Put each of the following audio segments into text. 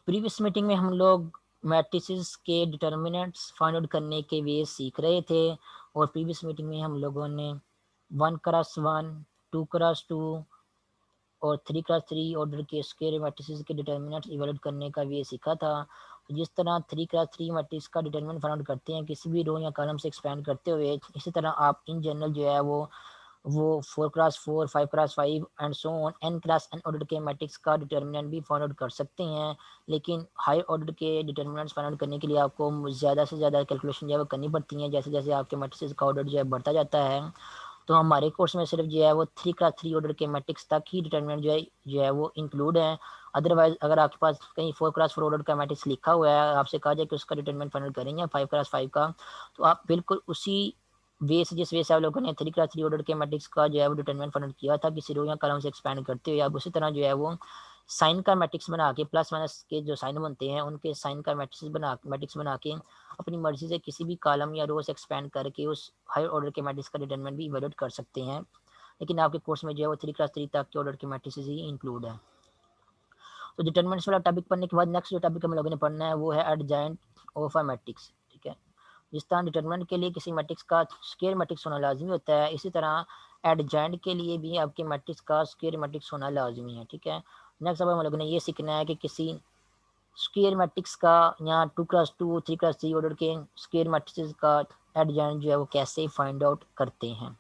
Previous meeting में हम लोग मैट्रिसेस के डिटर्मिनेंट्स फाइंड आउट करने के वे सीख रहे थे और प्रीवियस मीटिंग में हम लोगों ने 1x1, 2x2 और 3x3 ऑर्डर के स्क्वायर मैट्रिसेस के डिटर्मिनेंट्स इवेलुएट करने का वे सीखा था। तो जिस तरह 3x3 मैट्रिक्स का डिटर्मिनेंट फाइंड आउट करते हैं किसी भी रो या कॉलम से एक्सपेंड करते हुए, इसी तरह आप इन जनरल जो है वो 4x4, 5x5 and so on n class n order के मैट्रिक्स का डिटर्मिनेंट भी फाइंड आउट कर सकते हैं। लेकिन हाई ऑर्डर के डिटर्मिनेंट्स फाइंड आउट करने के लिए आपको ज़्यादा से ज़्यादा कैलकुलेशन जो है वो करनी पड़ती हैं, जैसे जैसे आपके मैट्रिक्स का ऑर्डर जो है बढ़ता जाता है। तो हमारे कोर्स में सिर्फ जो है वो 3x3 ऑर्डर के मैट्रिक्स तक ही डिटर्मिनेंट जो है वो इंक्लूड है। अदरवाइज अगर आपके पास कहीं 4x4 ऑर्डर का मैट्रिक्स लिखा हुआ है, आपसे कहा जाए कि उसका डिटर्मिनेंट फाइंड करेंगे 5x5 का, तो आप बिल्कुल उसी वे से जिस वे से आप लोगों ने 3x3 ऑर्डर के मैट्रिक्स का जो है वो डिटर्मिनेंट फाइंड किया था किसी रो या कॉलम से एक्सपेंड करते हुए, आप उसी तरह जो है वो साइन का मैट्रिक्स बना के प्लस माइनस के जो साइन बनते हैं उनके साइन का मैट्रिक्स बना के अपनी मर्जी से किसी भी कॉलम या रो से एक्सपेंड करके उस हायर ऑर्डर के मैट्रिक्स का डिटरमिनेंट भी इवेलुएट कर सकते हैं। लेकिन आपके कोर्स में जो है वो 3x3 तक के ऑर्डर के मैट्रिसेस ही इंक्लूड है। तो डिटरमिनेंट्स वाला टॉपिक पढ़ने के बाद नेक्स्ट जो टॉपिक हम लोगों ने पढ़ना है वो है एडजॉइंट ऑफ अ मैट्रिक्स। ठीक है, जिस तरह डिटरमिनेंट के लिए किसी मैट्रिक्स का स्क्वायर मैट्रिक्स होना लाजमी होता है, इसी तरह एडजॉइंट के लिए भी आपके मैट्रिक्स का स्क्वायर मैट्रिक्स होना लाजमी है। ठीक है, नेक्स्ट अब हम लोगों ने ये सीखना है कि किसी स्क्वायर मैट्रिक्स का या 2x2, 3x3 ऑर्डर के स्क्वायर मैट्रिक्स का एडजॉइंट जो है वो कैसे फाइंड आउट करते हैं।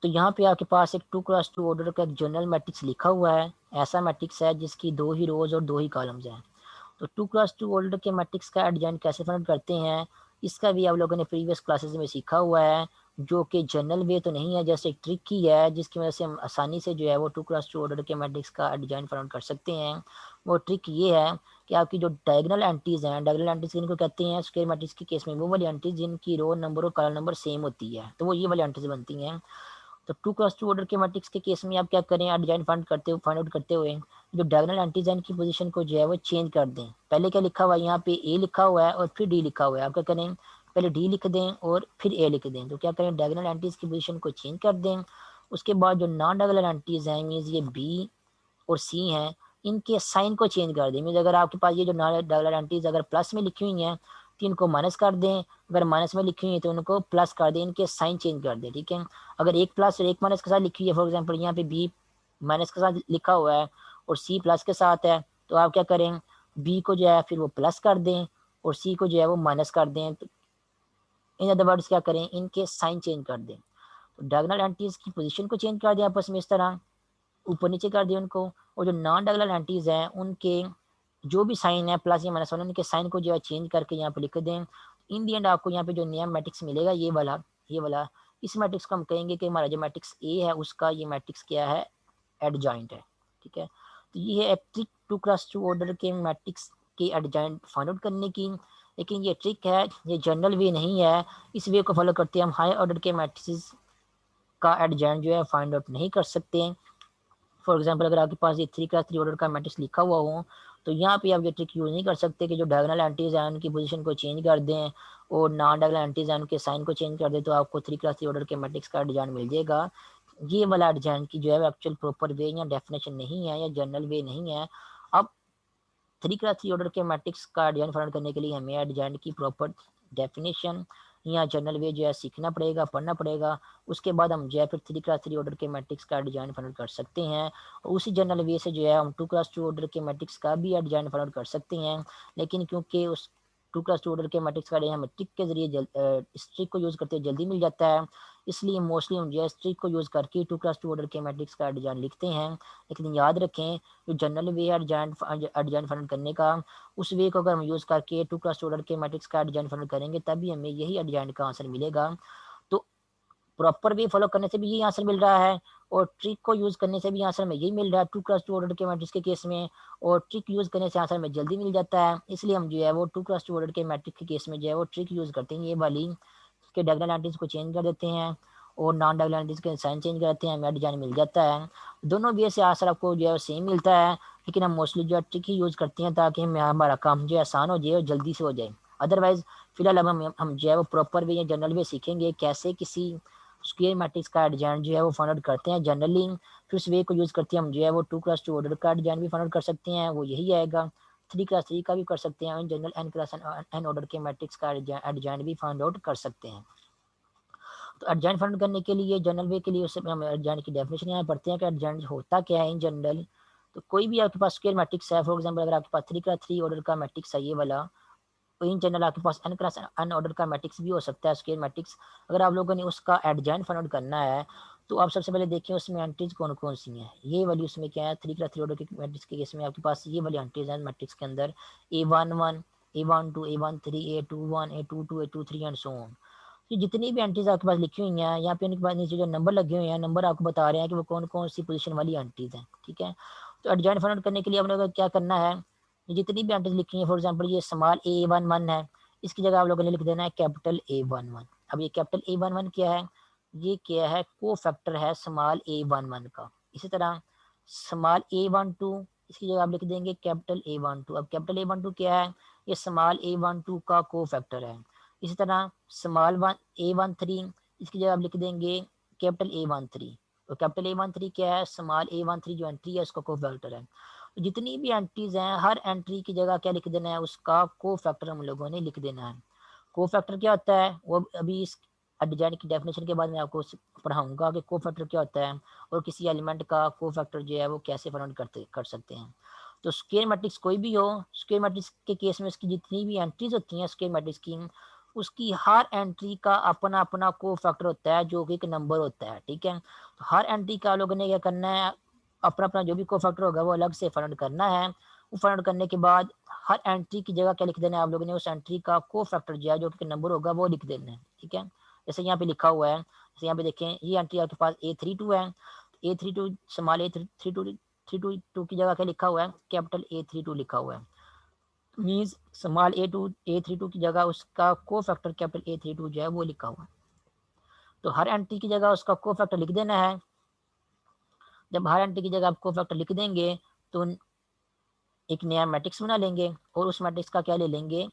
तो यहाँ पे आपके पास एक 2x2 ऑर्डर का एक जनरल मैट्रिक्स लिखा हुआ है। ऐसा मैट्रिक्स है जिसकी 2 ही रोज और 2 ही कॉलम्स हैं। तो 2x2 ऑर्डर के मैट्रिक्स का एडजॉइंट कैसे फाइंड करते हैं, इसका भी आप लोगों ने प्रीवियस क्लासेस में सीखा हुआ है, जो कि जनरल वे तो नहीं है, जैसे एक ट्रिक ही है जिसकी वजह से हम आसानी से जो है वो 2x2 ऑर्डर के मैट्रिक्स का एडजॉइंट फाइंड कर सकते हैं। वो ट्रिक ये है कि आपकी जो डायगोनल एंट्रीज हैं, डायगोनल एंट्रीज इनको कहते हैं स्क्वायर मैट्रिक्स के केस में वो वाली एंट्रीज जिनकी रो नंबर और कॉलम नंबर सेम होती है, तो वो ये वाली एंट्रीज बनती हैं। तो 2x2 ऑर्डर के मैट्रिक्स के केस में आप क्या करें, एडजॉइंट फाइंड आउट करते हुए जो डायगोनल एंटीजन की पोजीशन को जो है वो चेंज कर दें। पहले क्या लिखा हुआ है, यहाँ पे ए लिखा हुआ है और फिर डी लिखा हुआ है, आप क्या करें पहले डी लिख दें और फिर ए लिख दें। तो क्या करें, डायगोनल एंटीज की पोजीशन को चेंज कर दें। उसके बाद जो नॉन डायगोनल एंटीज हैं मीन्स ये बी और सी हैं, इनके साइन को चेंज कर दें। मीन्स अगर आपके पास ये जो नॉन डायगोनल एंटीज अगर प्लस में लिखी हुई हैं तो इनको माइनस कर दें, अगर माइनस में लिखी हुई है तो उनको प्लस कर दें, इनके साइन चेंज कर दें। ठीक है, अगर एक प्लस और एक माइनस के साथ लिखी हुई है, फॉर एग्जांपल यहाँ पे बी माइनस के साथ लिखा हुआ है और सी प्लस के साथ है, तो आप क्या करें, बी को जो है फिर वो प्लस कर दें और सी को जो है वो माइनस कर दें। तो इन अदर वर्ड्स क्या करें, इनके साइन चेंज कर दें। तो डायगोनल एंटीज की पोजीशन को चेंज कर दें आपस में, इस तरह ऊपर नीचे कर दें उनको। और जो नॉन डायगोनल एंटीज हैं उनके जो भी साइन है प्लस या माइनस वाले, उनके साइन को जो है चेंज करके यहाँ पे लिख दें। इन दी एंड आपको यहाँ पे जो नया मैट्रिक्स मिलेगा ये वाला इस मैट्रिक्स को हम कहेंगे कि हमारा जो मैट्रिक्स ए है उसका ये मैट्रिक्स क्या है, एडजॉइंट है। ठीक है, तो ये है एक ट्रिक 2x2 ऑर्डर के मैट्रिक्स के एडजॉइंट फाइंड आउट करने की। लेकिन ये ट्रिक है, ये जनरल वे नहीं है। इस वे को फॉलो करते हम हाई ऑर्डर के मैट्रिक्स का एडजॉइंट जो है फाइंड आउट नहीं कर सकते। फॉर एग्जाम्पल अगर आपके पास ये 3x3 ऑर्डर का मैट्रिक्स लिखा हुआ हो तो यहाँ पे आप ये ट्रिक यूज़ नहीं कर सकते कि जो डायगोनल एंटीज हैं उनकी पोजीशन को चेंज कर दें और नॉन डायगोनल एंटीज हैं उनके साइन को चेंज कर दें तो आपको 3x3 ऑर्डर के मैट्रिक्स का डिजाइन मिल जाएगा। ये वाला डिजाइन की जो है एक्चुअल प्रॉपर वे या डेफिनेशन नहीं है या जनरल वे नहीं है। अब 3x3 ऑर्डर के मैट्रिक्स का डिजाइन फाइंड करने के लिए हमें डिजाइन की प्रॉपर डेफिनेशन या जनरल वे जो है सीखना पड़ेगा, पढ़ना पड़ेगा। उसके बाद हम जो है फिर 3x3 ऑर्डर के मैट्रिक्स का डिजाइन फाइंड कर सकते हैं और उसी जनरल वे से जो है हम 2x2 ऑर्डर के मैट्रिक्स का भी डिजाइन फाइंड कर सकते हैं। लेकिन क्योंकि उस 2x2 ऑर्डर के मैट्रिक्स का डिजाइन हमें ट्रिक के जरिए इस ट्रिक को यूज़ करते हुए जल्दी मिल जाता है, इसलिए मोस्टली हम जो है इस ट्रिक को यूज़ करके 2x2 ऑर्डर के मैट्रिक्स का डिजाइन लिखते हैं। लेकिन याद रखें जो जनरल वे है डिजाइन फाइंड करने का, उस वे को अगर हम यूज़ करके 2x2 ऑर्डर के मैट्रिक्स का डिजाइन फाइंड करेंगे तभी हमें यही डिजाइन का आंसर मिलेगा। तो प्रॉपर वे फॉलो करने से भी यही आंसर मिल रहा है और ट्रिक को यूज़ करने से भी आंसर हमें यही मिल रहा है 2x2 ऑर्डर के मैट्रिक्स के केस में, और ट्रिक यूज़ करने से आंसर हमें जल्दी मिल जाता है। इसलिए हम जो है वो 2x2 ऑर्डर के मैट्रिक्स के केस में जो है वो ट्रिक यूज़ करते हैं, ये वाली के डायगोनल एंटीज को चेंज कर देते हैं और नॉन डायगोनल एंटीज के साइन चेंज कर देते हैं, हमें डिजाइन मिल जाता है। दोनों वे से आंसर आपको जो है सेम मिलता है, लेकिन हम मोस्टली जो है ट्रिक ही यूज़ करते हैं ताकि हमें हमारा काम जो है आसान हो जाए और जल्दी से हो जाए। अदरवाइज फिलहाल अब हम जो है वो प्रॉपर वे या जनरल वे सीखेंगे कैसे किसी स्क्वायर मैट्रिक्स का डिजाइन जो है वो फाइंड आउट करते हैं जनरली। फिर उस वे को यूज़ करते हैं हम जो है वो 2x2 ऑर्डर का डिजाइन भी फाइंड आउट कर सकते हैं, वो यही आएगा 3x3 का भी कर सकते हैं, in general n cross n order के मैट्रिक्स का एडजॉइंट भी फाइंड आउट कर सकते हैं। तो एडजॉइंट फाइंड करने के लिए जनरल वे के लिए उससे हम एडजॉइंट की डेफिनेशन यहाँ पढ़ते हैं कि एडजॉइंट होता क्या है इन जनरल। तो कोई भी आपके पास स्क्वायर मैट्रिक्स है, फॉर एग्जांपल अगर आपके पास 3x3 ऑर्डर का मैट्रिक्स है ये वाला, तो इन जनरल आपके पास n क्रॉस n ऑर्डर का मैट्रिक्स भी हो सकता है स्क्वायर मैट्रिक्स। अगर आप लोगों ने उसका एडजॉइंट फाइंड आउट करना है तो आप सबसे पहले देखिए उसमें एंट्रीज कौन कौन सी हैं। ये वाली उसमें क्या है, 3x3 ऑर्डर के मैट्रिक्स के केस में आपके पास ये वाली एंट्रीज हैं मैट्रिक्स के अंदर, A11 A12 A13 A21 A22 A23 and so on. तो जितनी भी एंट्रीज आपके पास लिखी हुई हैं यहाँ पे उनके पास नीचे जो नंबर लगे हुए हैं, नंबर आपको बता रहे हैं कि वो कौन कौन सी पोजीशन वाली एंट्रीज हैं, ठीक है। तो एडजॉइंट फाइंड आउट करने के लिए आप लोगों को क्या करना है, जितनी भी एंट्रीज लिखी हैं, फॉर एग्जांपल ये स्मॉल A11 है, इसकी जगह आप लोगों ने लिख देना है कैपिटल A11। अब ये कैपिटल A11 क्या है, ये क्या है, को फैक्टर है स्मॉल A11 का। इसी तरह स्मॉल A12 इसकी जगह आप लिख देंगे कैपिटल A12। अब कैपिटल A12 क्या है, ये स्मॉल A12 का को फैक्टर है। इसी तरह स्मॉल A13 इसकी जगह आप लिख देंगे कैपिटल A13। तो कैपिटल A13 क्या है, स्मॉल A13 जो एंट्री है उसका को फैक्टर है। तो जितनी भी एंट्रीज हैं हर एंट्री की जगह क्या लिख देना है, उसका को फैक्टर हम लोगों ने लिख देना है। को फैक्टर क्या होता है वो अभी इस डिजाइन की डेफिनेशन के बाद मैं आपको पढ़ाऊंगा कि को फैक्टर क्या होता है और किसी एलिमेंट का को फैक्टर जो है वो कैसे फाइंड कर सकते हैं। तो स्क्वायर मैट्रिक्स कोई भी हो, स्क्वायर मैट्रिक्स के केस में उसकी जितनी भी एंट्रीज होती हैं स्क्वायर मैट्रिक्स की, उसकी हर एंट्री का अपना अपना को फैक्टर होता है जो कि एक नंबर होता है, ठीक है। तो हर एंट्री का लोगों ने क्या करना है, अपना अपना जो भी को फैक्टर होगा वो अलग से फाइंड करना है। वो फाइंड करने के बाद हर एंट्री की जगह क्या लिख देना है आप लोगों ने, उस एंट्री का को फैक्टर जो है जो कि नंबर होगा वो लिख देना है, ठीक है। जैसे यहाँ पे लिखा हुआ है, जैसे यहाँ पे देखें ये एंट्री आपके पास A32 है, A32 स्मॉल A32 की जगह क्या लिखा हुआ है, कैपिटल A32 लिखा हुआ है। मीन्स स्मॉल A32 की जगह उसका को फैक्टर कैपिटल A32 जो है वो लिखा हुआ है। तो हर एंट्री की जगह उसका को फैक्टर लिख देना है। जब हर एंट्री की जगह आप को फैक्टर लिख देंगे तो एक नया मैट्रिक्स बना लेंगे और उस मैट्रिक्स का क्या ले लेंगे,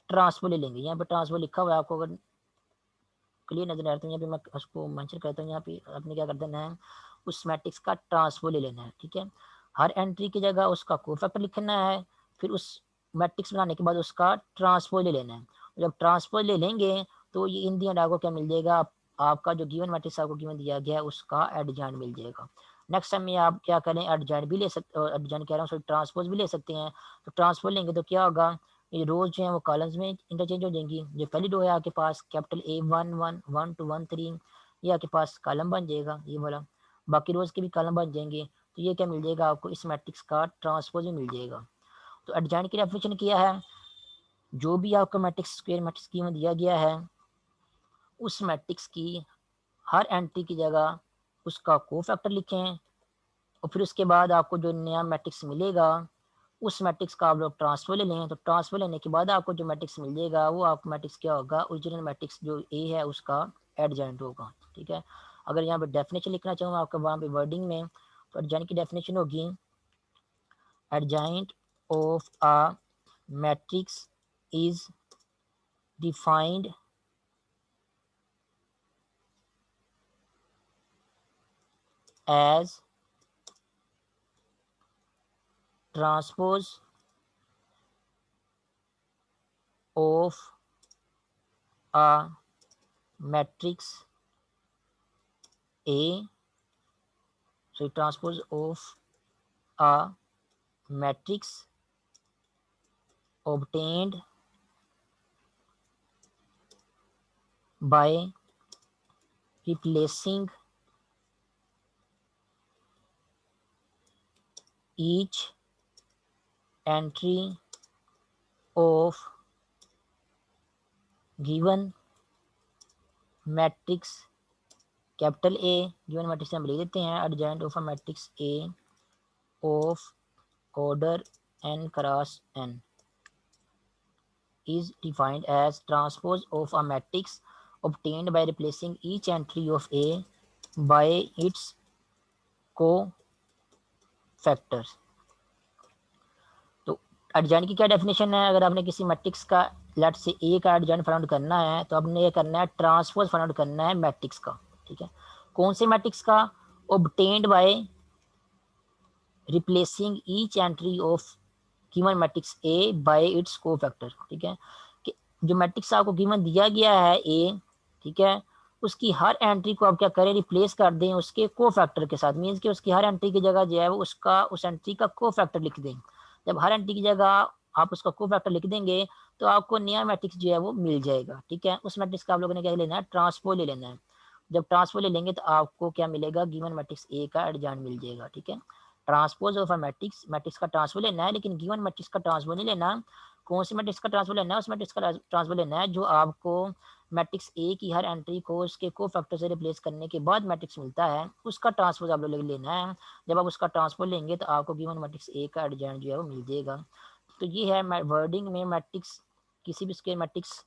ट्रांसपोज ले लेंगे। यहाँ पे ट्रांसपोज लिखा हुआ है, आपको अगर क्लियर नजर आ रहा है तो यहाँ पे मैं उसको मेंशन करता हूँ। यहाँ पे आपने क्या कर देना है, उस मैट्रिक्स का ट्रांसपोज ले लेना है, ठीक है। हर एंट्री की जगह उसका को फैक्टर लिखना है, फिर उस मैट्रिक्स बनाने के बाद उसका ट्रांसपोज ले लेना है। जब ट्रांसपोज ले लेंगे तो ये इन दी एंड आपको क्या मिल जाएगा, आपका जो गिवन मैट्रिक्स आपको गिवन दिया गया है उसका एडजॉइंट मिल जाएगा। नेक्स्ट टाइम में आप क्या करें, एडजॉइंट भी ले सकते, एडजॉइंट कह रहा हूँ सॉरी, ट्रांसपोज भी ले सकते हैं। तो ट्रांसपोज लेंगे तो क्या होगा, ये रोज जो है वो कॉलम्स में इंटरचेंज हो जाएंगी। जो पहली रो है आपके पास कैपिटल A11 1 to 13 ये आपके पास कॉलम बन जाएगा ये वाला, बाकी रोज के भी कॉलम बन जाएंगे। तो ये क्या मिल जाएगा आपको, इस मैट्रिक्स का ट्रांसपोज भी मिल जाएगा। तो एडजॉइंट की डेफिनेशन किया है, जो भी आपका मैट्रिक्स स्क्वायर मैट्रिक्स की में दिया गया है उस मैट्रिक्स की हर एंट्री की जगह उसका को फैक्टर लिखें और फिर उसके बाद आपको जो नया मैट्रिक्स मिलेगा उस मैट्रिक्स का आप लोग ट्रांसफर ले लें। तो ट्रांसफर लेने के बाद आपको जो मैट्रिक्स मिल जाएगा वो आपका मैट्रिक्स क्या होगा, ओरिजिनल मैट्रिक्स जो ए है उसका एडजॉइंट होगा, ठीक है। अगर यहाँ पे डेफिनेशन लिखना चाहूँ आपका वहाँ पे वर्डिंग में, तो एडजॉइंट की डेफिनेशन होगी, adjoint of a matrix is defined as transpose of a matrix A, so transpose of a matrix obtained by replacing each entry of given matrix capital A, given matrix हम लिख देते हैं adjoint of a matrix A of order n cross n is defined as transpose of a matrix obtained by replacing each entry of A by its co-factors। तो adjoint की क्या definition है, अगर आपने किसी मैट्रिक्स का लेट से ए का एडजॉइंट फाइंड आउट करना है तो आपने ये करना है ट्रांसपोज फाइंड आउट करना है मैट्रिक्स का, ठीक है। कौन से मैट्रिक्स का, obtained by replacing each entry of given matrix A bye it's cofactor, ठीक है, कि जो मैट्रिक्स आपको गिवन दिया गया है ए, ठीक है, उसकी हर एंट्री को आप क्या करें, रिप्लेस कर दें उसके कोफैक्टर के साथ। मीन्स कि उसकी हर एंट्री की जगह जो है वो उसका उस एंट्री का कोफैक्टर लिख दें। जब हर एंट्री की जगह आप उसका कोफैक्टर लिख देंगे तो आपको नया मैट्रिक्स जो है वो मिल जाएगा, ठीक है। उस मैट्रिक्स का आप लोगों ने क्या लेना है, ट्रांसपोज ले लेना है। जब ट्रांसपोज ले लेंगे तो आपको क्या मिलेगा, गिवन मैट्रिक्स ए का एडजॉइंट मिल जाएगा, ठीक है। Transpose of a matrix, matrix का ट्रांसपोज लेना है, लेकिन गिवन मैट्रिक्स का ट्रांसपोज नहीं लेना। कौन सी मैट्रिक्स का ट्रांसपोज लेना है, उस मैट्रिक्स का ट्रांसपोज लेना है जो आपको मैट्रिक्स ए की हर एंट्री को उसके कोफैक्टर से रिप्लेस करने के बाद मैट्रिक्स मिलता है, उसका ट्रांसपोज आप लोग लेना है। जब आप उसका ट्रांसपोज लेंगे तो आपको गिवन मैट्रिक्स ए का एडजॉइंट जो है वो मिल जाएगा। तो ये है वर्डिंग में मैट्रिक्स, किसी भी स्क्वायर मैट्रिक्स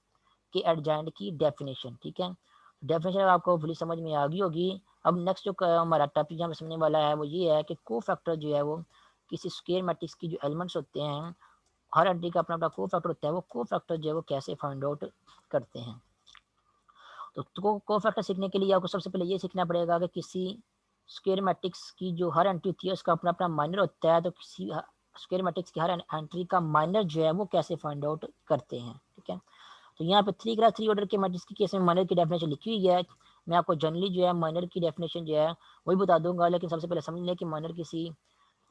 के एडजॉइंट की डेफिनेशन, ठीक है। डेफिनेशन आपको फुली समझ में आ गई होगी। अब नेक्स्ट जो हमारा टॉपिक यहाँ पे समझने वाला है वो ये है कि कोफैक्टर जो है वो किसी स्क्वायर मैट्रिक्स की जो एलिमेंट्स होते हैं, हर एंट्री का अपना अपना कोफैक्टर होता है, वो कोफैक्टर जो है वो कैसे फाइंड आउट करते हैं। तो कोफैक्टर सीखने के लिए आपको सबसे पहले ये सीखना पड़ेगा कि किसी स्क्वायर मैट्रिक्स की जो हर एंट्री होती है उसका अपना अपना माइनर होता है। तो किसी स्क्वायर मैट्रिक्स की हर एंट्री का माइनर जो है वो कैसे फाइंड आउट करते हैं, ठीक है। तो यहाँ पे 3 ऑर्डर के मैट्रिक्स की केस में माइनर की डेफिनेशन लिखी हुई है। मैं आपको जनरली जो है माइनर की डेफिनेशन जो है वही बता दूंगा, लेकिन सबसे पहले समझ लें कि माइनर किसी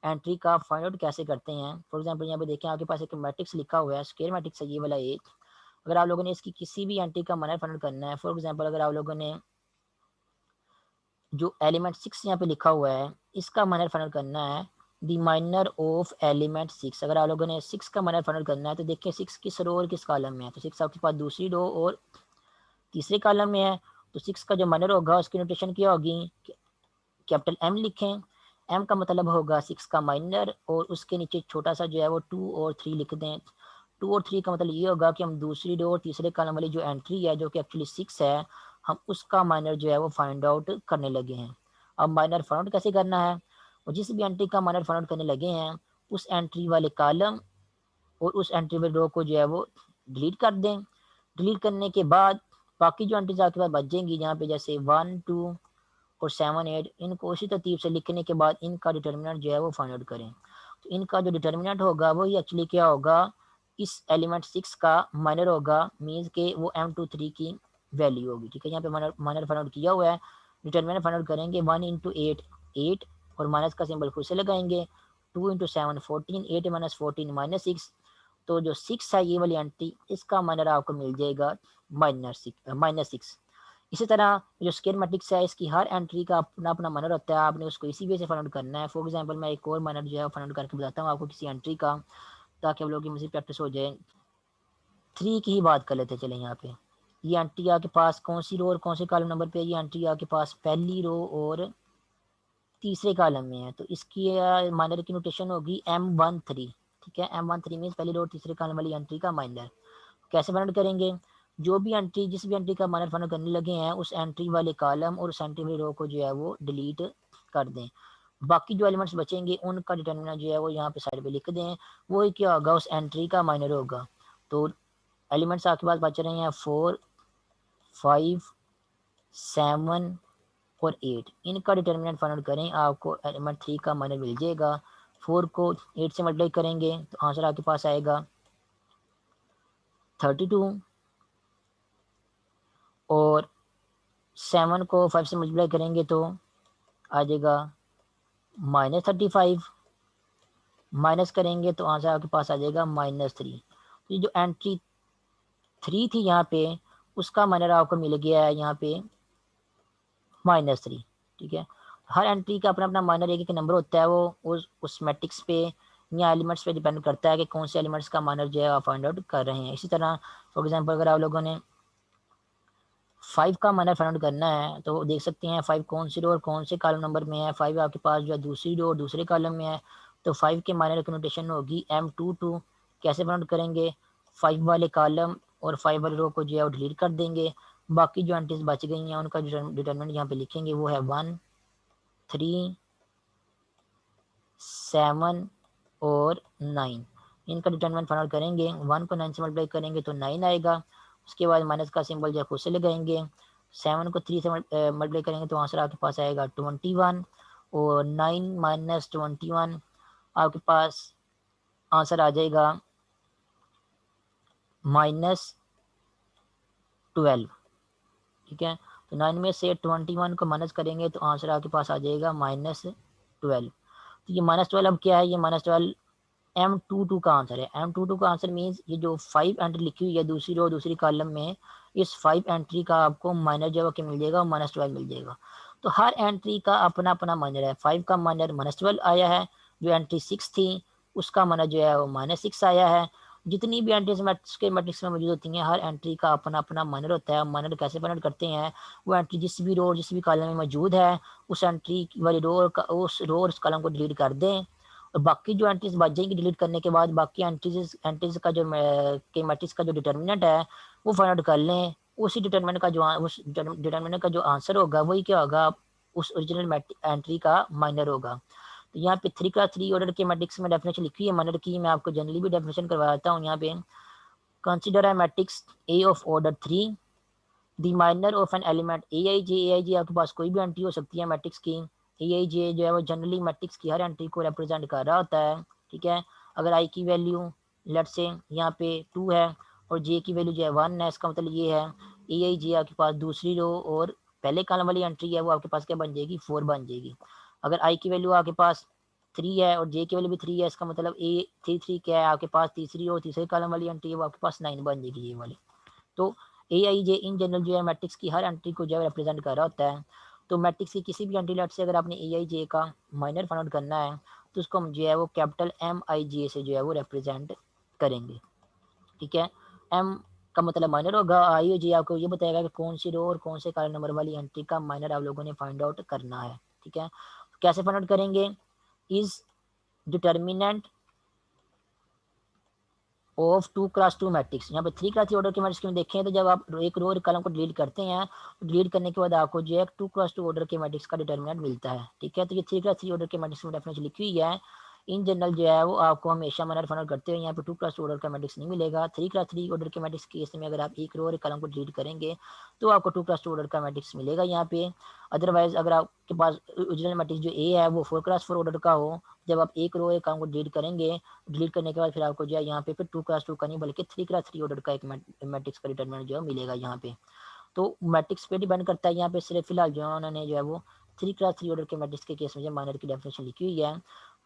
एंट्री का फाइंड आउट कैसे करते हैं। फॉर एग्जांपल यहाँ पे देखें आपके पास एक मैट्रिक्स लिखा हुआ है, स्क्वायर मैट्रिक्स है ये वाला एक। अगर आप लोगों ने इसकी किसी भी एंट्री का माइनर फाइंड आउट करना है, फॉर एग्जांपल अगर आप लोगों ने जो एलिमेंट 6 यहाँ पे लिखा हुआ है इसका माइनर फाइंड आउट करना है, दी माइनर ऑफ एलिमेंट 6। अगर आप लोगों ने 6 का माइनर फाइंड आउट करना है तो देखिए 6 किस रो और किस कॉलम में है। तो 6 आपके पास दूसरी रो और तीसरे कॉलम में है। तो 6 का जो माइनर होगा उसकी नोटेशन क्या होगी, कैपिटल एम लिखें। एम का मतलब होगा 6 का माइनर, और उसके नीचे छोटा सा जो है वो 2 और 3 लिख दें। 2 और 3 का मतलब ये होगा कि हम दूसरी रो और तीसरे कॉलम वाली जो एंट्री है जो कि एक्चुअली 6 है, हम उसका माइनर जो है वो फाइंड आउट करने लगे हैं। अब माइनर फाइंड आउट कैसे करना है, और जिस भी एंट्री का माइनर फाइंड आउट करने लगे हैं उस एंट्री वाले कॉलम और उस एंट्री वाले रो को जो है वो डिलीट कर दें। डिलीट करने के बाद बाकी जो एंट्रीज आपके पास बच जाएंगी, जहाँ पे जैसे 1, 2 और 7, 8, इनको उसी तरतीब से लिखने के बाद इनका डिटर्मिनेंट जो है वो फाइंड आउट करें। तो इनका जो डिटर्मिनेंट होगा वो ही एक्चुअली क्या होगा, इस एलिमेंट 6 का माइनर होगा, मीन्स के वो M23 की वैल्यू होगी, ठीक है। यहाँ पे माइनर फाइंड आउट किया हुआ है। डिटर्मिनेंट फाइंड आउट करेंगे 1 इंटू 8 8, और माइनस का सिंबल खुद से लगाएंगे। 2 इंटू 7 14, 8 माइनस 14 -6। तो जो 6 है ये वाली एंट्री, इसका माइनर आपको मिल जाएगा -6। इसी तरह जो स्क्वायर मैट्रिक्स है इसकी हर एंट्री का अपना अपना माइनर होता है, आपने उसको इसी वे से फाइंड आउट करना है। फॉर एग्जांपल मैं एक और माइनर जो है फाइंड आउट करके बताता हूँ आपको किसी एंट्री का, ताकि आप लोगों की मुझे प्रैक्टिस हो जाए। 3 की ही बात कर लेते चले। यहाँ पे ये एंट्री आपके पास कौन सी रो और कौन से कॉलम नंबर पे, ये एंट्री आपके पास पहली रो और तीसरे कॉलम में है। तो इसकी माइनर की नोटेशन होगी M13, ठीक है। M13 मीन्स पहली रो और तीसरे कॉलम वाली एंट्री का माइनर। कैसे फाइंड करेंगे, जो भी एंट्री जिस भी एंट्री का माइनर फाइंड करने लगे हैं उस एंट्री वाले कॉलम और उस एंट्री वाली रो को जो है वो डिलीट कर दें। बाकी जो एलिमेंट्स बचेंगे उनका डिटर्मिनेंट जो है वो यहाँ पे साइड पे लिख दें। वो ही क्या होगा, उस एंट्री का माइनर होगा। तो एलिमेंट्स आपके पास बच रहे हैं 4, 5, 7 और 8। इनका डिटर्मिनेंट फाइंड करें, आपको एलिमेंट 3 का माइनर मिल जाएगा। 4 को 8 से मल्टीप्लाई करेंगे तो आंसर आपके पास आएगा 32, और 7 को 5 से मल्टीप्लाई करेंगे तो आ जाएगा -35। माइनस करेंगे तो आंसर आपके पास आ जाएगा -3। तो ये जो एंट्री 3 थी यहाँ पे उसका माइनर आपको मिल गया है यहाँ पे -3, ठीक है। हर एंट्री का अपना अपना माइनर एक एक नंबर होता है, वो उस मैट्रिक्स पे या एलिमेंट्स पे डिपेंड करता है कि कौन से एलिमेंट्स का माइनर जो है आप फाइंड आउट कर रहे हैं। इसी तरह फॉर एग्जांपल अगर आप लोगों ने 5 का माइनर फाइंड आउट करना है तो देख सकते हैं 5 कौन सी रो और कौन से कॉलम नंबर में है। 5 आपके पास जो है दूसरी रो और दूसरे कॉलम में है। तो 5 के माइनर की नोटेशन होगी M22। कैसे फाइंड आउट करेंगे, 5 वाले कॉलम और 5 वाले रो को जो है वो डिलीट कर देंगे। बाकी जो एंट्रीज बच गई हैं उनका डिटर्मिनेंट यहाँ पे लिखेंगे, वो है 1, 3, 7 और 9। इनका डिटर्मिनेंट फाइंड आउट करेंगे। 1 को 9 से मल्टीप्लाई करेंगे तो 9 आएगा। उसके बाद माइनस का सिंबल जो है खुद से लगाएंगे। 7 को 3 से मल्टीप्लाई करेंगे तो आंसर आपके पास आएगा 21, और 9 - 21 आपके पास आंसर आ जाएगा -12। ठीक है, तो 9 में से 21 को माइनस करेंगे तो आंसर आपके पास आ जाएगा -12। तो ये -12 अब क्या है, ये -12 M22 का आंसर है। M22 का आंसर मीन्स ये जो 5 एंट्री लिखी हुई है दूसरी रो दूसरी कॉलम में, इस 5 एंट्री का आपको माइनर जो है मिल जाएगा, -12 मिल जाएगा। तो हर एंट्री का अपना अपना माइनर है। 5 का माइनर -12 आया है, जो एंट्री 6 थी उसका माइनर जो है वो -6 आया है। जितनी भी एंट्रीज मैट्रिक्स के मैट्रिक्स में मौजूद होती हैं, हर एंट्री का अपना अपना माइनर होता है। माइनर कैसे फाइंड करते हैं, वो एंट्री जिस भी रो जिस भी कॉलम में मौजूद है उस एंट्री वाली रो उस रो और उस कॉलम को डिलीट कर दें, और बाकी जो एंट्रीज बच जाएंगी डिलीट करने के बाद, बाकी एंट्रीज का जो के मैट्रिक्स का जो डिटर्मिनेंट है वो फाइंड आउट कर लें। उसी डिटर्मिनेंट का जो उस डिटर्मिनेंट का जो आंसर होगा वही क्या होगा, उस ओरिजिनल एंट्री का माइनर होगा। तो यहाँ पे 3 का 3 ऑर्डर के मैट्रिक्स में डेफिनेशन लिखी है माइनर की, मैं आपको जनरली भी डेफिनेशन करवाता हूँ यहाँ पे। Consider a matrix A of order 3, the minor of an element A I J आपके पास कोई भी एंट्री हो सकती है मैट्रिक्स की। ए आई जे जो है वो जनरली मैट्रिक्स की हर एंट्री को रिप्रेजेंट कर रहा होता है। ठीक है, अगर आई की वैल्यू लेट से यहाँ पे 2 है और जे की वैल्यू जो है 1 है, इसका मतलब ये है ए आई जे आपके पास दूसरी रो और पहले कॉलम वाली एंट्री है वो आपके पास क्या बन जाएगी, 4 बन जाएगी। अगर आई की वैल्यू आपके पास 3 है और जे की वैल्यू भी 3 है, इसका मतलब ए 3 क्या है आपके पास, तीसरी और तीसरे कॉलम वाली एंट्री है वो आपके पास 9 बन जाएगी ये वाली। तो ए आई जे इन जनरल जो है मैट्रिक्स की हर एंट्री को जो है रिप्रेजेंट कर रहा होता है। तो मैट्रिक्स की किसी भी एंट्री लेट से अगर आपने ए आई जे का माइनर फाइंड आउट करना है तो उसको हम जो है वो कैपिटल एम आई जे से जो है वो रिप्रेजेंट करेंगे। ठीक है, एम का मतलब माइनर होगा, आई जे आपको ये बताएगा कि कौन सी रो और कौन से कॉलम नंबर वाली एंट्री का माइनर आप लोगों ने फाइंड आउट करना है। ठीक है, कैसे फाइंड आउट करेंगे, is determinant of 2x2 matrix. यहाँ पे 3x3 ऑर्डर के मैट्रिक्स में देखें तो जब आप एक रो और कॉलम को डिलीट करते हैं, डिलीट करने के बाद आपको जो है 2x2 ऑर्डर के मैट्रिक्स का डिटर्मिनेंट मिलता है। ठीक है, तो ये 3x3 ऑर्डर के मैट्रिक्स में डेफिनेशन लिखी हुई है। इन जनरल जो है वो आपको हमेशा माइनर फाइंड करते हुए यहाँ पे 2x2 ऑर्डर का मैट्रिक्स नहीं मिलेगा। 3x3 ऑर्डर के मैट्रिक्स केस में अगर आप एक रो और कॉलम को डिलीट करेंगे तो आपको 2x2 ऑर्डर का मैट्रिक्स मिलेगा यहाँ पे। अदरवाइज अगर आपके पास ओरिजिनल मैट्रिक्स जो ए है वो 4x4 ऑर्डर का हो, जब आप एक रो एक कॉलम को डिलीट करेंगे, डिलीट करने के बाद फिर आपको जो है यहाँ पे फिर 2x2 का नहीं बल्कि 3x3 ऑर्डर का एक मैट्रिक्स का डिटरमिनेंट जो है मिलेगा यहाँ पे। तो मैट्रिक्स पे डिपेंड करता है यहाँ पे, सिर्फ फिलहाल जो है उन्होंने जो है वो 3x3 ऑर्डर के मैट्रिक्स के केस में जो माइनर की डेफिनेशन लिखी हुई है।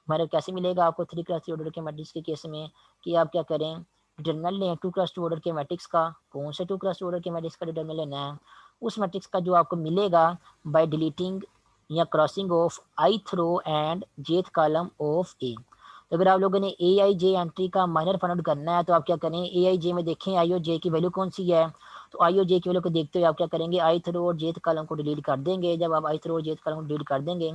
माइनर कैसे मिलेगा आपको 3x3 ऑर्डर के मैट्रिक्स के केस में, कि आप क्या करें, डिटरमिनेंट लें 2x2 ऑर्डर के मैट्रिक्स का। कौन से 2x2 ऑर्डर के मैट्रिक्स का डिटरमिनेंट लेना है, उस मैट्रिक्स का जो आपको मिलेगा बाय डिलीटिंग या crossing off ith row and jth column of A. तो अगर आप लोगों ने ए आई जे एंट्री का माइनर फाइंड आउट करना है तो आप क्या करें, ए आई जे में देखें आई ओ जे की वैल्यू कौन सी है, तो आई ओ जे की वैल्यू को देखते हुए आप क्या करेंगे, आई रो और जेथ कॉलम को डिलीट कर देंगे। जब आप आई रो और जेथ कॉलम को डिलीट कर देंगे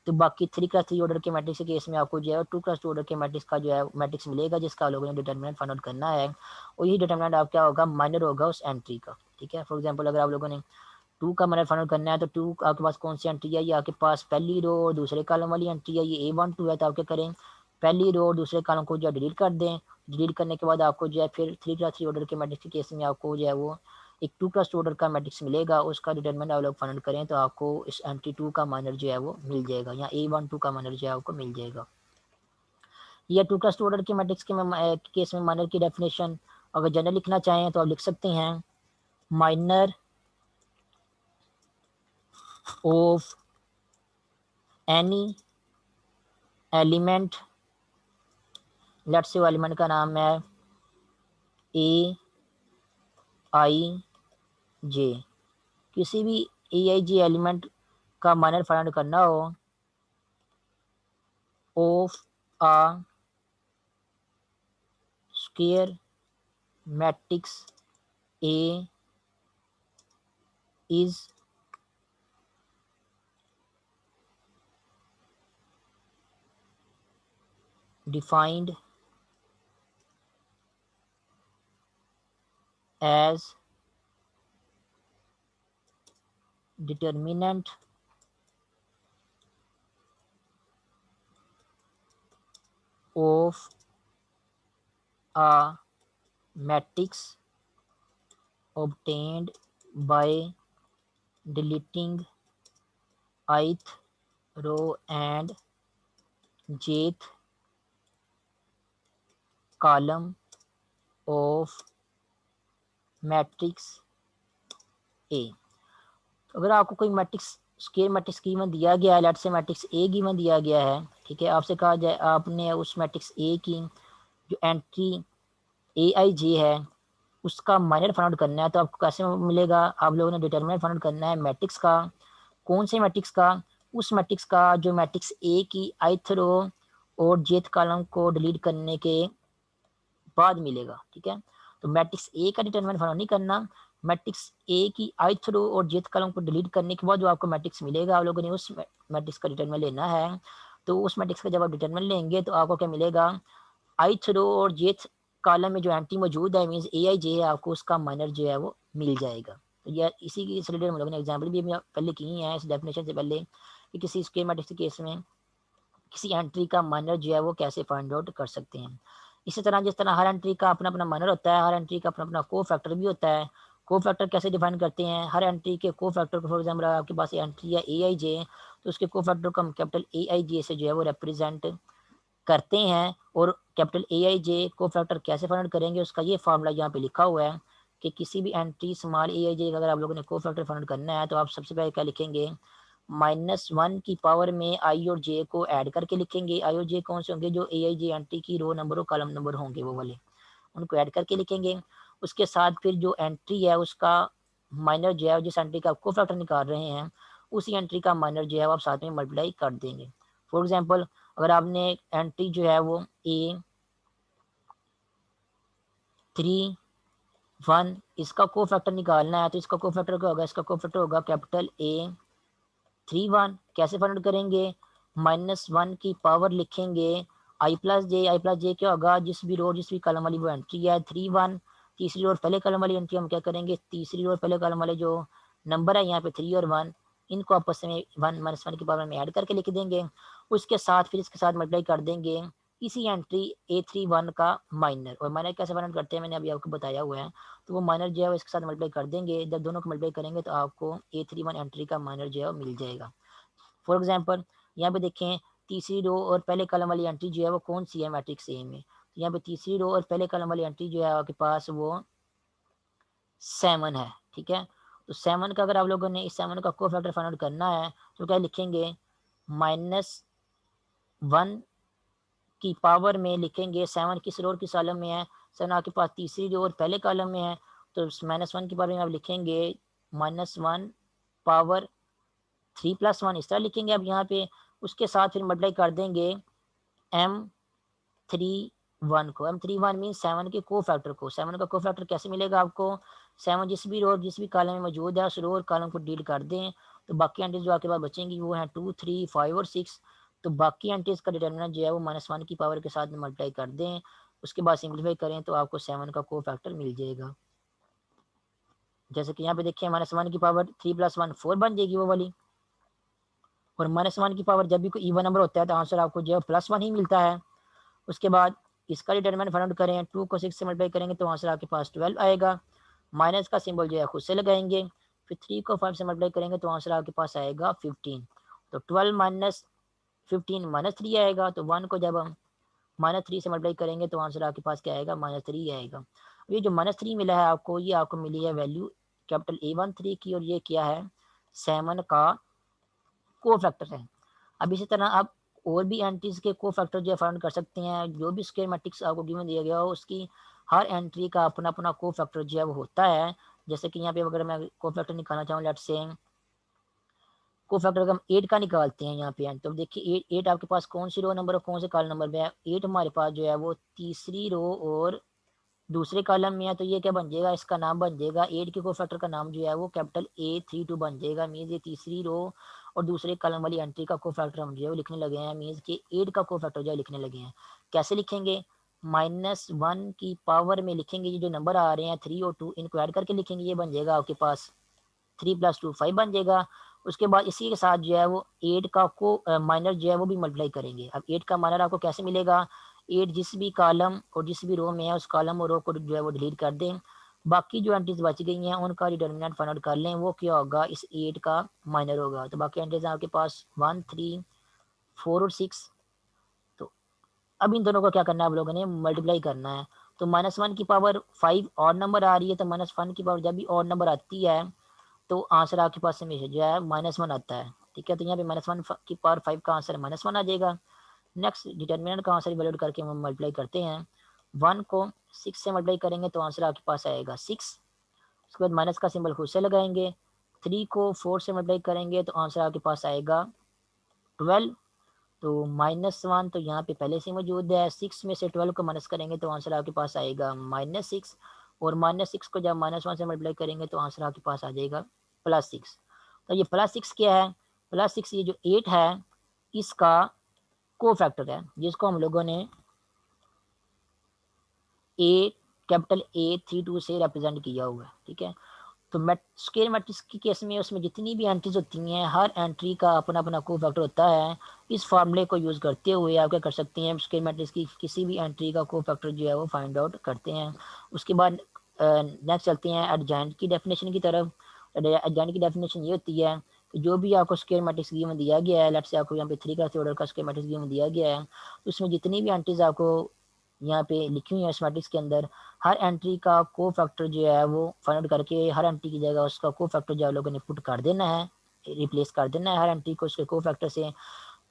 तो बाकी 3x3 ऑर्डर के मैट्रिक्स के केस में आपको जो है 2x2 ऑर्डर के मैट्रिक्स का जो है मैट्रिक्स मिलेगा, जिसका आप लोगों ने डिटरमिनेंट फाइंड आउट करना है, और यही डिटरमिनेंट आप क्या होगा, माइनर होगा उस एंट्री का। ठीक है, फॉर एग्जाम्पल अगर आप लोगों ने 2 का माइनर फाइंड आउट करना है तो 2 आपके पास कौन सी एंट्री है, ये आपके पास पहली रो और दूसरे कॉलम वाली एंट्री है, ये A12 है। तो आप क्या करें, पहली रो और दूसरे कॉलम को जो है डिलीट कर दें। डिलीट करने के बाद आपको जो है फिर 3x3 ऑर्डर के मैट्रिक्स के केस में आपको जो है वो एक 2x2 ऑर्डर का मैट्रिक्स मिलेगा, उसका डिटरमिनेंट आप लोग फाइंड करें तो आपको इस एंट्री 2 का माइनर जो है वो मिल जाएगा, या A12 का माइनर जो है आपको मिल जाएगा। या 2x2 ऑर्डर के मैट्रिक्स के केस में माइनर की डेफिनेशन अगर जनरल लिखना चाहें तो आप लिख सकते हैं, minor of any element, let's say element का नाम है ए आई जे। किसी भी ए आई जे एलिमेंट का माइनर फाइंड करना हो of a square matrix A is defined as determinant of a matrix obtained by deleting ith row and jth column of matrix A. अगर आपको कोई matrix square matrix given दिया गया है, late से मैट्रिक्स ए गिवन दिया गया है, ठीक है, आपसे कहा जाए आपने उस मैट्रिक्स ए की जो एंट्री ए आई जे है उसका माइनर फाइंड आउट करना है, तो आपको कैसे मिलेगा? आप लोगों ने डिटरमिनेंट फाइंड आउट करना है मैट्रिक्स का। कौन से मैट्रिक्स का? उस मैट्रिक्स का जो मैट्रिक्स ए की ith रो और jth कॉलम को डिलीट करने के बाद मिलेगा, ठीक है। तो मैट्रिक्स ए का डिटरमिनेंट फाइंड नहीं करना, मैट्रिक्स ए की ith रो और jth कॉलम को डिलीट करने के बाद जो आपको मैट्रिक्स मिलेगा, आप लोगों ने उस मैट्रिक्स का डिटरमिनेंट लेना है। तो उस मैट्रिक्स का जब आप डिटरमिनेंट लेंगे तो आपको क्या मिलेगा? ith रो और jth कॉलम में जो एंट्री मौजूद है मीन्स ए आई जे है, आपको उसका माइनर जो है वो मिल जाएगा। तो यह इसी की रिलेटेड हम लोगों ने एग्जाम्पल भी पहले की है इस डेफिनेशन से पहले कि किसी स्क्वायर मैट्रिक्स के केस में किसी एंट्री का माइनर जो है वो कैसे फाइंड आउट कर सकते हैं। इसी तरह जिस तरह हर एंट्री का अपना अपना माइनर होता है, हर एंट्री का अपना अपना को फैक्टर भी होता है। को फैक्टर कैसे डिफाइन करते हैं? हर एंट्री के को फैक्टर को, फॉर एग्जाम्पल आपके पास एंट्री है ए आई जे, तो उसके को फैक्टर को हम कैपिटल ए आई जे से जो है वो रिप्रेजेंट करते हैं। और कैपिटल ए आई जे को फैक्टर कैसे फाइंड आउट करेंगे उसका ये फार्मूला यहाँ पे लिखा हुआ है कि किसी भी एंट्री स्मॉल ए आई जे अगर आप लोगों ने को फैक्टर फाइंड करना है तो आप सबसे पहले क्या लिखेंगे? -1 की पावर में आई और जे को ऐड करके लिखेंगे। आई और जे कौन से होंगे? जो ए आई जे एंट्री की रो नंबर और कॉलम नंबर होंगे वो वाले, उनको ऐड करके लिखेंगे। उसके साथ फिर जो एंट्री है उसका माइनर जो है, जिस एंट्री का आप को फैक्टर निकाल रहे हैं उसी एंट्री का माइनर जो है वो आप साथ में मल्टीप्लाई कर देंगे। फॉर एग्जाम्पल अगर आपने एंट्री जो है वो A31 इसका को फैक्टर निकालना है, तो इसका को फैक्टर क्या होगा? इसका को फैक्टर होगा कैपिटल A31। कैसे फाइंड करेंगे? -1 की पावर लिखेंगे आई प्लस जे। आई प्लस जे क्या होगा? जिस भी रो जिस भी कॉलम वाली वो एंट्री है 31, तीसरी रो पहले कॉलम वाली एंट्री हम क्या करेंगे? तीसरी रो पहले कॉलम वाले जो नंबर है यहाँ पे 3 और 1, इनको आपस में 1 की पावर में ऐड करके लिख देंगे। उसके साथ फिर इसके साथ मल्टीप्लाई कर देंगे इसी एंट्री A31 का माइनर। और माइनर कैसे फाइंड करते हैं मैंने अभी आपको बताया हुआ है। तो वो माइनर जो है वो इसके साथ मल्टीप्लाई कर देंगे। जब दोनों को मल्टीप्लाई करेंगे तो आपको A31 एंट्री का माइनर जो है वो मिल जाएगा। फॉर एग्जाम्पल यहाँ पे देखें तीसरी रो और पहले कॉलम वाली एंट्री जो है वो कौन सी है मैट्रिक्स ए में? तो यहाँ पे तीसरी रो और पहले कॉलम वाली एंट्री जो है आपके पास वो 7 है, ठीक है। तो 7 का अगर आप लोगों ने इस 7 का को फैक्टर फाइंड आउट करना है तो क्या लिखेंगे? -1 की पावर में लिखेंगे 7 किस रो और किस कॉलम में है? 7 आपके पास तीसरी रो और पहले कॉलम में है, तो -1 की पावर में आप लिखेंगे -1 पावर 3+1 इस तरह लिखेंगे आप यहाँ पे। उसके साथ फिर मल्टीप्लाई कर देंगे M31 को। M31 मीन 7 के को फैक्टर को। 7 का को फैक्टर कैसे मिलेगा आपको? 7 जिस भी रो जिस भी कॉलम में मौजूद है उस रो और कॉलम को डिलीट कर दें, तो बाकी एंट्रीज जो आपके पास बचेंगी वो हैं 2, 3, 5 और 6। तो बाकी एंट्रीज का डिटर्मिनेंट जो है वो -1 की पावर के साथ मल्टीप्लाई कर दें, उसके बाद सिंप्लीफाई करें तो आपको 7 का को फैक्टर मिल जाएगा। जैसे कि यहाँ पे देखिए -1 की पावर 3+1 4 बन जाएगी वो वाली। और -1 की पावर जब भी कोई इवन नंबर होता है तो आंसर आपको जो है +1 ही मिलता है। उसके बाद इसका डिटरमिनेंट फाइंड आउट करें, 2 को 6 से मल्टीप्लाई करेंगे तो आंसर आपके पास 12 आएगा। माइनस का सिंबल जो है खुद से लगाएंगे। फिर 3 को 5 से मल्टीप्लाई करेंगे तो आंसर आपके पास आएगा 15। तो 12 माइनस 15 -3 आएगा। तो 1 को जब हम -3 से मल्टीप्लाई करेंगे तो आंसर आपके पास क्या आएगा? -3 आएगा। ये जो -3 मिला है आपको, ये आपको मिली है वैल्यू कैपिटल A13 की, और ये क्या है? 7 का को फैक्टर है। अब इसी तरह आप और भी एंट्रीज के को फैक्टर जो है फाइंड कर सकते हैं। जो भी स्क्वायर मैट्रिक्स आपको गिवन दिया गया हो उसकी हर एंट्री का अपना अपना को फैक्टर जो है वो होता है। जैसे कि यहाँ पे अगर मैं को फैक्टर निकालना चाहूँ, लेट्स से को फैक्टर अगर हम 8 का निकालते हैं यहाँ पे, तो देखिए 8 आपके पास कौन सी रो नंबर और कौन से कॉलम नंबर में है? 8 हमारे पास जो है वो तीसरी रो और दूसरे कॉलम में है। तो ये क्या बन जाएगा? इसका नाम बन जाएगा 8 के को फैक्टर का नाम जो है वो कैपिटल A32 बन जाएगा। मीन्स ये तीसरी रो और दूसरे कॉलम वाली एंट्री का को फैक्टर हम जो है वो लिखने लगे हैं। मीन्स कि 8 का को फैक्टर जो है लिखने लगे हैं। कैसे लिखेंगे? -1 की पावर में लिखेंगे, ये जो नंबर आ रहे हैं 3 और 2 इनको ऐड करके लिखेंगे, ये बन जाएगा आपके पास 3+2 5 बन जाएगा। उसके बाद इसी के साथ जो है वो 8 का को माइनर जो है वो भी मल्टीप्लाई करेंगे। अब 8 का माइनर आपको कैसे मिलेगा? 8 जिस भी कॉलम और जिस भी रो में है उस कॉलम और रो को जो है वो डिलीट कर दें। बाकी जो एंट्रीज बच गई हैं उनका डिटर्मिनेंट फाइंड आउट कर लें, वो क्या होगा? इस 8 का माइनर होगा। तो बाकी एंट्रीज आपके पास 1, 3, 4 और 6। तो अब इन दोनों को क्या करना है, आप लोगों ने मल्टीप्लाई करना है। तो -1 की पावर 5 और नंबर आ रही है, तो -1 की पावर जब भी और नंबर आती है तो आंसर आपके पास हमेशा जो है -1 आता है। ठीक है, तो यहाँ पे -1 की पावर 5 का आंसर -1 आ जाएगा। नेक्स्ट डिटर्मिनेंट का आंसर इवैल्यूएट करके हम मल्टीप्लाई करते हैं। 1 को 6 से मल्टीप्लाई करेंगे तो आंसर आपके पास आएगा 6। उसके बाद माइनस का सिंबल खुद से लगाएंगे। 3 को 4 से मल्टीप्लाई करेंगे तो आंसर आपके पास आएगा 12। तो -1 तो यहाँ पे पहले से मौजूद है। 6 में से 12 को माइनस करेंगे तो आंसर आपके पास आएगा -6। और -6 को जब -1 से मल्टीप्लाई करेंगे तो आंसर आपके पास आ जाएगा +6। तो ये +6 क्या है, +6 ये जो 8 है इसका को फैक्टर है, जिसको हम लोगों ने A32 से रिप्रेजेंट किया हुआ है। ठीक है, तो स्क्वायर मैट्रिक्स की केस में उसमें जितनी भी एंट्रीज होती हैं हर एंट्री का अपना अपना को फैक्टर होता है। इस फार्मूले को यूज़ करते हुए आप क्या कर सकते हैं, स्क्वायर मैट्रिक्स की किसी भी एंट्री का को फैक्टर जो है वो फाइंड आउट करते हैं। उसके बाद नेक्स्ट चलते हैं एडजॉइंट की डेफिनेशन की तरफ। एडजॉइंट की डेफिनेशन ये होती है कि जो भी आपको स्क्वायर मैट्रिक्स गिवन दिया गया है, लेट्स से आपको यहाँ पे 3 का ऑर्डर का स्क्वायर मैट्रिक्स गिवन दिया गया है, तो उसमें जितनी भी एंट्रीज आपको यहाँ पे लिखी हुई है इस मैट्रिक्स के अंदर, हर एंट्री का को फैक्टर जो है वो फाइंड आउट करके हर एंट्री की जगह उसका को फैक्टर जो है लोगों ने पुट कर देना है, रिप्लेस कर देना है हर एंट्री को उसके को फैक्टर से,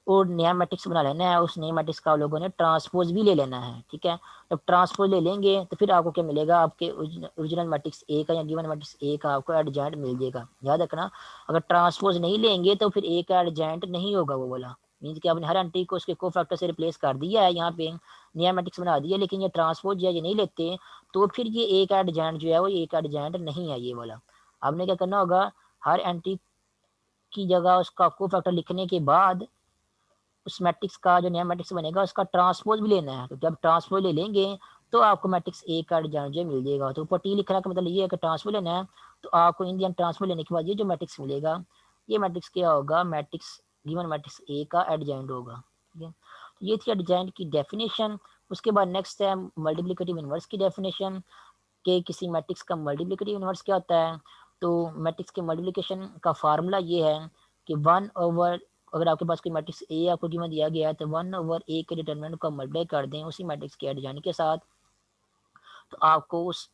और नया मैट्रिक्स बना लेना है। उस नए मैट्रिक्स का लोगों ने ट्रांसपोज भी ले लेना है। ठीक है, जब ट्रांसपोज ले लेंगे तो फिर आपको क्या मिलेगा, आपके ओरिजिनल मैट्रिक्स ए का या गिवन मैट्रिक्स ए का आपको एडजॉइंट मिल जाएगा। याद रखना, अगर ट्रांसपोज नहीं लेंगे तो फिर ए का एडजॉइंट नहीं होगा वो वाला। मीन्स कि आपने हर एंट्री को उसके को फैक्टर से रिप्लेस कर दिया है, यहाँ पे नया मैट्रिक्स बना दिया, लेकिन ये ट्रांसपोज या ये नहीं लेते तो फिर ये ए का एडजॉइंट जो है वो ए का एडजॉइंट नहीं है ये वाला। आपने क्या करना होगा, हर एंट्री की जगह उसका को फैक्टर लिखने के बाद उस मैट्रिक्स का जो नया मैट्रिक्स बनेगा उसका ट्रांसपोज भी लेना है। तो जब ट्रांसपोज ले लेंगे तो आपको मैट्रिक्स ए का एडजॉइंट जो मिल जाएगा। तो ऊपर टी लिखने का मतलब ये है कि ट्रांसपोज लेना है, तो आपको इन दी एंड ट्रांसपोज लेने के बाद ये जो मैट्रिक्स मिलेगा, ये मैट्रिक्स क्या होगा, मैट्रिक्स गिवन मैट्रिक्स ए का एडजॉइंट होगा। ठीक है, तो ये थी एडजॉइंट की डेफिनेशन। उसके बाद नेक्स्ट है मल्टीप्लिकेटिव इनवर्स की डेफिनेशन, कि किसी मैट्रिक्स का मल्टीप्लिकेटिव इनवर्स क्या होता है। तो मैट्रिक्स के मल्टीप्लिकेशन का फार्मूला ये है कि 1/, अगर आपके पास कोई मैट्रिक्स ए आपको गिवन दिया गया है तो 1/a के डिटरमिनेंट को मल्टीप्लाई कर दें उसी मैट्रिक्स के एडजॉइंट के साथ, तो आपको उस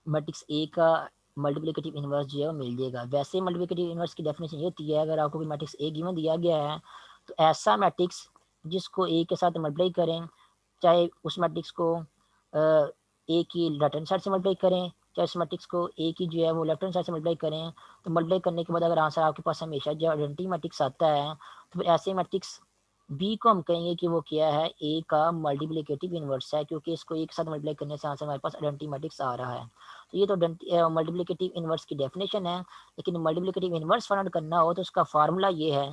मैट्रिक्स ए का मल्टीप्लिकेटिव इनवर्स जो है वो मिल जाएगा। वैसे मल्टीप्लिकेटिव इनवर्स की डेफिनेशन ये होती है, अगर आपको कोई मैट्रिक्स ए गिवन दिया गया है तो ऐसा मैट्रिक्स जिसको ए के साथ मल्टीप्लाई करें, चाहे उस मैट्रिक्स को ए की राइट हैंड साइड से मल्टीप्लाई करें, चाहे उस मैट्रिक्स को ए की जो है वो लेफ्ट हैंड साइड से मल्टीप्लाई करें, तो मल्टीप्लाई करने के बाद अगर आंसर आपके पास हमेशा जो आइडेंटिटी मैट्रिक्स आता है तो फिर ऐसे मैट्रिक्स बी को हम कहेंगे कि वो क्या है, ए का मल्टीप्लिकेटिव इनवर्स है, क्योंकि इसको ए के साथ मल्टीप्लाई करने से आंसर हमारे पास आइडेंटिटी मैट्रिक्स आ रहा है। तो ये तो मल्टीप्लिकेटिव इनवर्स की डेफिनेशन है। लेकिन मल्टीप्लिकेटिव इनवर्स फाइंड करना हो तो उसका फार्मूला ये है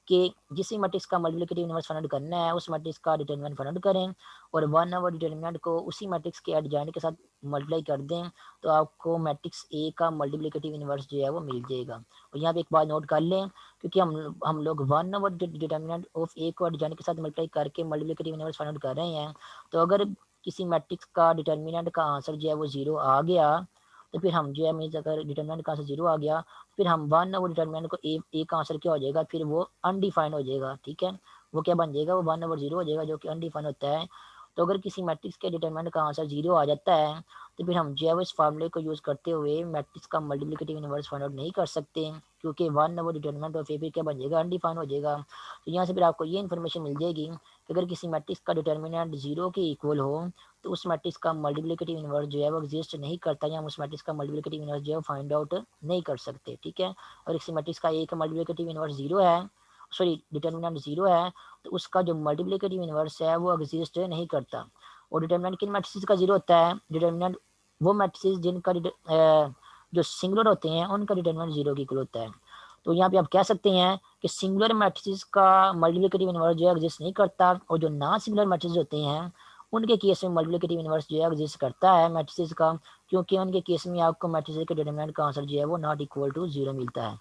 कि जिस मैट्रिक्स का मल्टीप्लिकेटिव इनवर्स फाइंड करना है उस मैट्रिक्स का डिटरमिनेंट फाइंड करें और 1/, डिटरमिनेंट को उसी मैट्रिक्स के एडजॉइंट के साथ मल्टीप्लाई कर दें, तो आपको मैट्रिक्स ए का मल्टीप्लिकेटिव इनवर्स जो है वो मिल जाएगा। और यहाँ पे एक बात नोट कर लें, क्योंकि हम लोग 1/, डिटरमिनेंट ऑफ ए को एडजॉइंट के साथ मल्टीप्लाई करके मल्टीप्लिकेटिव इनवर्स फाइंड आउट कर रहे हैं। तो अगर किसी मैट्रिक्स का डिटरमिनेंट का आंसर जो है वो 0 आ गया तो फिर हम जो है, मीन्स अगर डिटरमिनेंट का आंसर 0 आ गया फिर हम 1/, डिटरमिनेंट को ए का आंसर क्या हो जाएगा, फिर वो अनडिफाइंड हो जाएगा। ठीक है, वो क्या बन जाएगा, वो 1/0 हो जाएगा जो कि अनडिफाइंड होता है। तो अगर किसी मैट्रिक्स के डिटरमिनेंट का आंसर 0 आ जाता है तो फिर हम जो है इस फार्मूले को यूज़ करते हुए मैट्रिक्स का मल्टीप्लिकेटिव इनवर्स फाइंड आउट नहीं कर सकते, क्योंकि 1/, डिटरमिनेंट ऑफ ए फिर क्या बन जाएगा, अनडिफाइंड हो जाएगा। तो यहाँ से फिर आपको ये इन्फॉर्मेशन मिल जाएगी कि अगर किसी मैट्रिक्स का डिटरमिनेंट 0 के इक्वल हो तो उस मैट्रिक्स का मल्टीप्लिकेटिव इनवर्स जो है वो एग्जिस्ट नहीं करता, या हम उस मैट्रिक्स का मल्टीप्लिकेटिव इनवर्स जो है फाइंड आउट नहीं कर सकते। ठीक है, और किसी मैट्रिक्स का ए का मल्टीप्लिकेटिव इनवर्स 0 है, सॉरी डिटरमिनेंट 0 है, तो उसका जो मल्टीप्लिकेटिव इनवर्स है वो एग्जिस्ट नहीं करता। और डिटरमिनेंट किन मैट्रिसेस का 0 होता है, डिटरमिनेंट वो मैट्रिसेस जिनका जो सिंगुलर होते हैं उनका डिटरमिनेंट 0 के इक्वल होता है। तो यहाँ पे आप कह सकते हैं कि सिंगुलर मैट्रिसेस का मल्टीप्लिकेटिव इनवर्स जो है एग्जिस्ट नहीं करता, और जो नॉन सिंगुलर मैट्रिसेस होते हैं उनके केस में मल्टीप्लिकेटिव इनवर्स जो है एग्जिस्ट करता है मैट्रिसेस का, क्योंकि उनके केस में आपको मैट्रिसेस के डिटरमिनेंट का आंसर जो है वो नॉट इक्वल टू 0 मिलता है।